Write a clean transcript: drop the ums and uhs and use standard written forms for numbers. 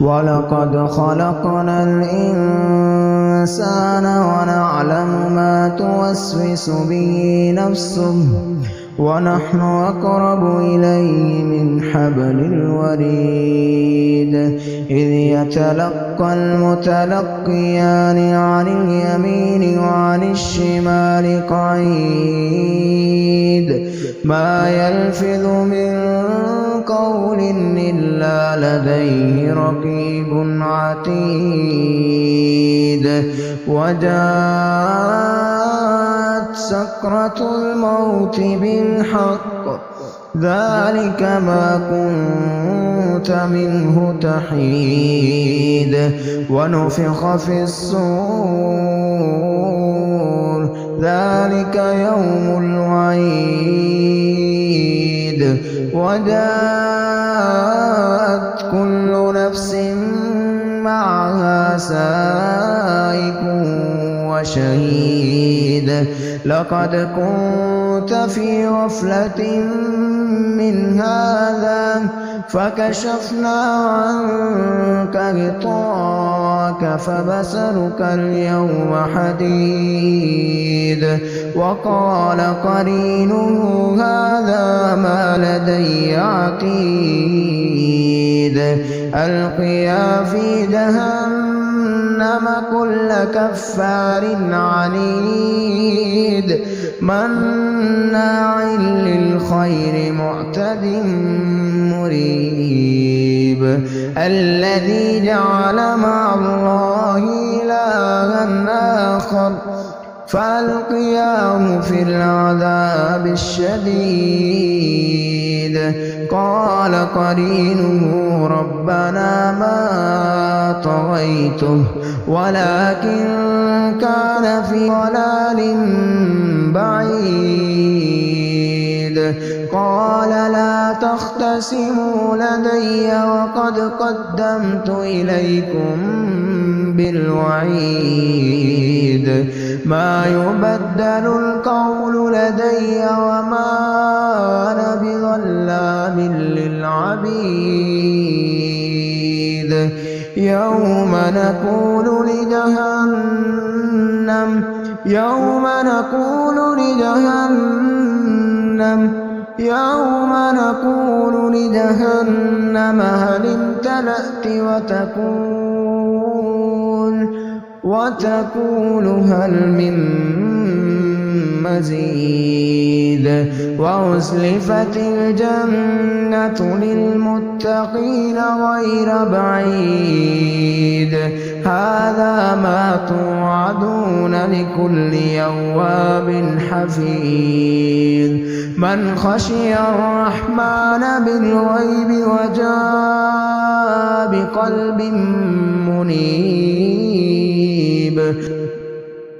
ولقد خلقنا الإنسان ونعلم ما توسوس به نفسه ونحن أقرب إليه من حبل الوريد إذ يتلقى المتلقيان عن اليمين وعن الشمال قعيد ما يلفظ من قول إلا لديه رقيب عتيد وجاءت سكرة الموت بالحق ذلك ما كنت منه تحيد ونفخ في الصور ذلك يوم الوعيد وجاءت كل نفس معها سائق وشهيد لقد كنت في غفلة من هذا فكشفنا عنك غطاءك فبصرك اليوم حديد وقال قرينه هذا ما لدي عتيد ألقيا في جهنم كل كفار عنيد مناع للخير معتد مريب الذي جعل مع الله إلها آخر فألقياه في العذاب الشديد قال قرينه ربنا ما طغيته ولكن كان في ضلال بعيد قال لا تختصموا لدي وقد قدمت إليكم بالوعيد ما يبدل القول لدي وما أنا بظلام للعبيد يوم نقول لجهنم هل امتلأت وتقول هل من مزيد وأزلفت الجنة للمتقين غير بعيد هذا ما توعدون لكل يواب حفيظ من خشي الرحمن بالغيب وجاء بقلب منيب